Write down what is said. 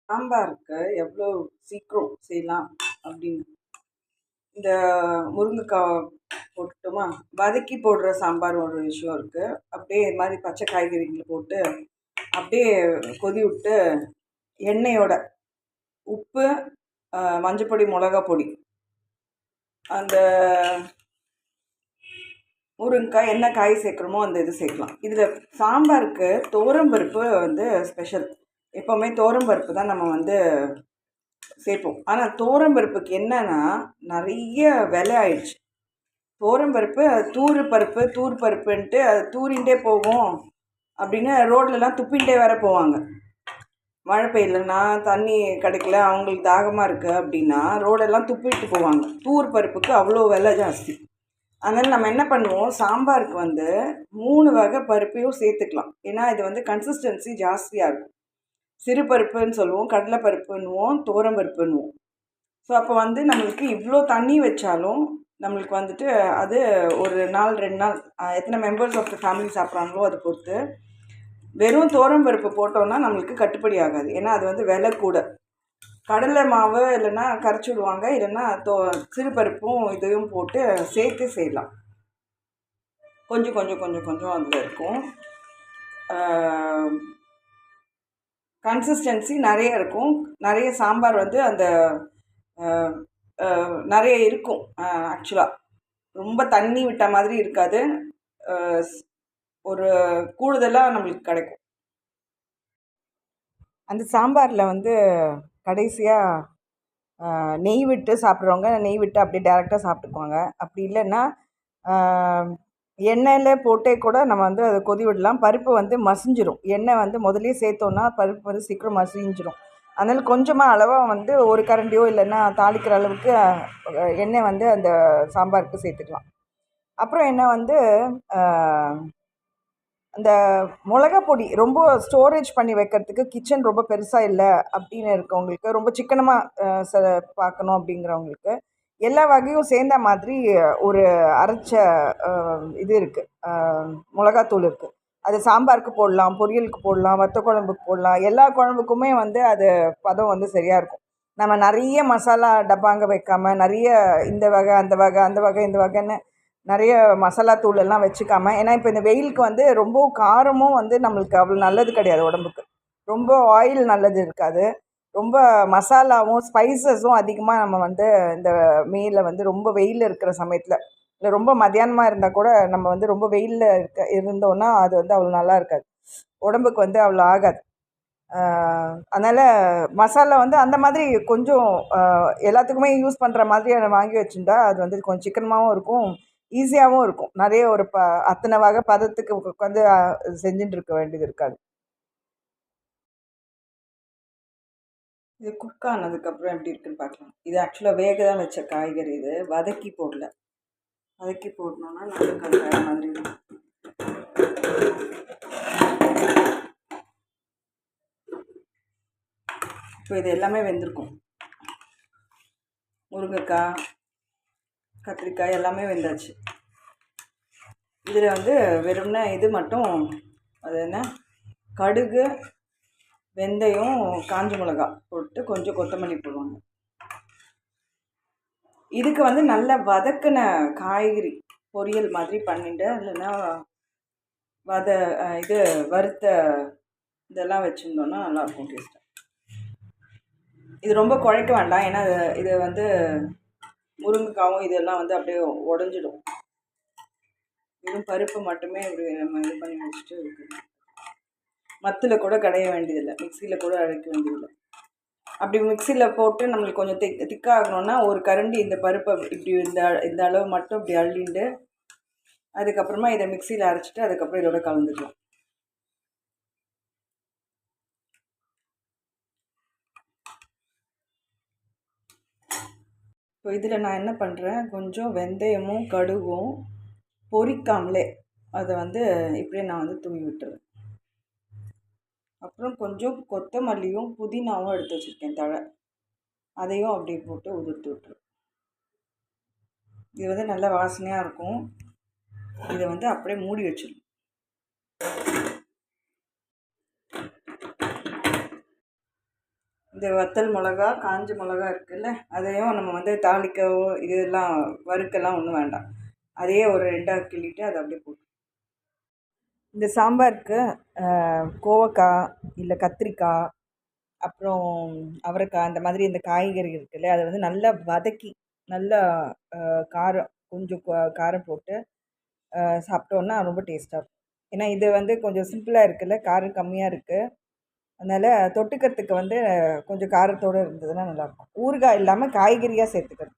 சாம்பாருக்கு எவ்வளோ சீக்கிரம் செய்யலாம் அப்படின்னு இந்த முருங்கைக்காய் போட்டுட்டோமா, வதக்கி போடுற சாம்பார் ஒரு விஷயம் இருக்குது. அப்படியே இது மாதிரி பச்சை காய்கறிகளை போட்டு அப்படியே கொதி விட்டு எண்ணெயோட உப்பு, மஞ்சப்பொடி, மிளகா பொடி, அந்த முருங்கைக்காய் என்ன காய் சேர்க்குறோமோ அந்த இது சேர்க்கலாம். இதில் சாம்பாருக்கு துவரம்பருப்பு வந்து ஸ்பெஷல். எப்போவுமே துவரம்பருப்பு தான் நம்ம வந்து சேர்ப்போம். ஆனால் துவரம்பருப்புக்கு என்னன்னா நிறைய விலை ஆயிடுச்சு. துவரம்பருப்பு அது தூர் பருப்புன்ட்டு அது தூரிண்டே போகும் அப்படின்னு ரோட்லலாம் துப்பின்ண்டே வேற போவாங்க. மழை பெய்யலன்னா தண்ணி கிடைக்கல, அவங்களுக்கு தாகமாக இருக்குது அப்படின்னா ரோடெல்லாம் துப்பிட்டு போவாங்க. தூர் பருப்புக்கு அவ்வளோ விலை ஜாஸ்தி. அதனால் நம்ம என்ன பண்ணுவோம், சாம்பாருக்கு வந்து 3 வகை பருப்பையும் சேர்த்துக்கலாம். ஏன்னா இது வந்து கன்சிஸ்டன்சி ஜாஸ்தியாக இருக்கும். சிறு பருப்புன்னு சொல்லுவோம், கடலைப்பருப்புன்னுவோம், துவரம்பருப்புன்னுவோம். ஸோ அப்போ வந்து நம்மளுக்கு இவ்வளோ தண்ணி வச்சாலும் நம்மளுக்கு வந்துட்டு அது ஒரு நாள் 2 நாள் எத்தனை மெம்பர்ஸ் ஆஃப் த ஃபேமிலி சாப்பிட்றாங்களோ அதை பொறுத்து. வெறும் துவரம்பருப்பு போட்டோன்னா நம்மளுக்கு கட்டுப்படி ஆகாது. ஏன்னா அது வந்து விலை கூட. கடலை மாவு இல்லைன்னா கரைச்சி விடுவாங்க, இல்லைன்னா சிறு பருப்பும் இதையும் போட்டு சேர்த்து செய்யலாம். கொஞ்சம் கொஞ்சம் கொஞ்சம் கொஞ்சம் அதில் இருக்கும். கன்சிஸ்டன்சி நிறைய இருக்கும். நிறைய சாம்பார் வந்து அந்த நிறைய இருக்கும். ஆக்சுவலாக ரொம்ப தண்ணி விட்ட மாதிரி இருக்காது. ஒரு கூடுதலாக நம்மளுக்கு கிடைக்கும். அந்த சாம்பாரில் வந்து கடைசியாக நெய் விட்டு சாப்பிட்றவங்க நெய் விட்டு அப்படியே டேரெக்டாக சாப்பிட்டுக்குவாங்க. அப்படி இல்லைன்னா எண்ணெயில் போட்டே கூட நம்ம வந்து அதை கொதி விடலாம். பருப்பு வந்து மசிஞ்சிரும். எண்ணெய் வந்து முதலே சேர்த்தோன்னா பருப்பு வந்து சீக்கிரம் மசிஞ்சிரும். அதனால் கொஞ்சமாக அளவாக வந்து ஒரு கரண்டியோ இல்லைன்னா தாளிக்கிற அளவுக்கு எண்ணெய் வந்து அந்த சாம்பாருக்கு சேர்த்துக்கலாம். அப்புறம் என்ன வந்து அந்த மிளகா பொடி ரொம்ப ஸ்டோரேஜ் பண்ணி வைக்கிறதுக்கு கிச்சன் ரொம்ப பெருசாக இல்லை அப்படின்னு இருக்கவங்களுக்கு, ரொம்ப சிக்கனமாக பார்க்கணும் அப்படிங்கிறவங்களுக்கு எல்லா வகையும் சேர்ந்த மாதிரி ஒரு அரைச்ச இது இருக்குது, மிளகாத்தூள் இருக்குது. அது சாம்பாருக்கு போடலாம், பொரியலுக்கு போடலாம், வத்த குழம்புக்கு போடலாம். எல்லா குழம்புக்குமே வந்து அது பதம் வந்து சரியாக இருக்கும். நம்ம நிறைய மசாலா டப்பாங்க வைக்காமல் நிறைய இந்த வகை அந்த வகை அந்த வகை இந்த வகைன்னு நிறைய மசாலா தூளெல்லாம் வச்சுக்காமல். ஏன்னா இப்போ இந்த வெயிலுக்கு வந்து ரொம்ப காரமும் வந்து நம்மளுக்கு அவ்வளோ நல்லது கிடையாது உடம்புக்கு. ரொம்ப ஆயில் நல்லது இருக்காது. ரொம்ப மசாலாவும் ஸ்பைசஸும் அதிகமாக நம்ம வந்து இந்த மேல வந்து ரொம்ப வெயில் இருக்கிற சமயத்தில், இல்லை ரொம்ப மத்தியானமாக இருந்தால் கூட நம்ம வந்து ரொம்ப வெயிலில் இருந்தோன்னா அது வந்து அவ்வளோ நல்லா இருக்காது, உடம்புக்கு வந்து அவ்வளோ ஆகாது. அதனால் மசாலா வந்து அந்த மாதிரி கொஞ்சம் எல்லாத்துக்குமே யூஸ் பண்ணுற மாதிரி வாங்கி வச்சுருந்தா அது வந்து கொஞ்சம் சிக்கனமாகவும் இருக்கும், ஈஸியாகவும் இருக்கும். நிறைய ஒரு அத்தனை வகை பதத்துக்கு வந்து செஞ்சுட்டு இருக்க வேண்டியது இருக்காது. இது குக் ஆனதுக்கப்புறம் எப்படி இருக்குன்னு பார்க்கலாம். இது ஆக்சுவலாக வேக தான் வச்ச காய்கறி. இது வதக்கி போடல. வதக்கி போடணுன்னா நம்மளுக்கு அது வேறு மாதிரி இருக்கும். இப்போ இது எல்லாமே வெந்திருக்கும். முருங்கைக்காய், கத்திரிக்காய் எல்லாமே வெந்தாச்சு. இதில் வந்து வெறும்னா இது மட்டும், அது என்ன, கடுகு, வெந்தயம், காஞ்ச மிளகா போட்டு கொஞ்சம் கொத்தமல்லி போடுவாங்க. இதுக்கு வந்து நல்லா வதக்கின காய்கறி பொரியல் மாதிரி பண்ணிட்டு, இல்லைன்னா இது வறுத்த இதெல்லாம் வச்சுருந்தோன்னா நல்லாயிருக்கும் டேஸ்ட்டாக. இது ரொம்ப குழைக்க வேண்டாம், ஏன்னா இது வந்து முருங்கைக்காவும் இதெல்லாம் வந்து அப்படியே உடஞ்சிடும். வெறும் பருப்பு மட்டுமே இப்படி நம்ம இது பண்ணி வச்சுட்டு இருக்குது. மத்தில் கூட கடைய வேண்டியதில்லை, மிக்சியில் கூட அரைக்க வேண்டியதில்லை. அப்படி மிக்சியில் போட்டு நம்மளுக்கு கொஞ்சம் திக்காகணுன்னா ஒரு கரண்டி இந்த பருப்பை இப்படி இந்த அளவு மட்டும் இப்படி அள்ளிண்டு அதுக்கப்புறமா இதை மிக்சியில் அரைச்சிட்டு அதுக்கப்புறம் இதோட கலந்துக்கலாம். இப்போ இதில் நான் என்ன பண்ணுறேன், கொஞ்சம் வெந்தயமும் கடுகும் பொரிக்காமலே அதை வந்து இப்படியே நான் வந்து தூவி விட்டுறேன். அப்புறம் கொஞ்சம் கொத்தமல்லியும் புதினாவும் எடுத்து வச்சுருக்கேன் தழை, அதையும் அப்படியே போட்டு உதிர்த்து விட்டுருவேன். இது வந்து நல்ல வாசனையாக இருக்கும். இதை வந்து அப்படியே மூடி வச்சிடணும். இந்த வத்தல் மிளகா காஞ்ச மிளகா இருக்குல்ல, அதையும் நம்ம வந்து தாளிக்கவோ இதெல்லாம் வறுக்கலாம் ஒன்றும் வேண்டாம். அதையே ஒரு 2ஆக கிள்ளிட்டு அதை அப்படியே போட்டு இந்த சாம்பாருக்கு கோவக்காய் இல்லை கத்திரிக்காய் அப்புறம் அவரைக்காய் அந்த மாதிரி இந்த காய்கறி இருக்குல்ல, அதை வந்து நல்லா வதக்கி நல்லா காரம் கொஞ்சம் காரம் போட்டு சாப்பிட்டோன்னா ரொம்ப டேஸ்ட்டாக இருக்கும். ஏன்னா இது வந்து கொஞ்சம் சிம்பிளாக இருக்குல்ல, காரம் கம்மியாக இருக்குது. அதனால் தொட்டுக்கிறதுக்கு வந்து கொஞ்சம் காரத்தோடு இருந்ததுன்னா நல்லாயிருக்கும். ஊறுகாய் இல்லாமல் காய்கறியாக சேர்த்துக்கிறது.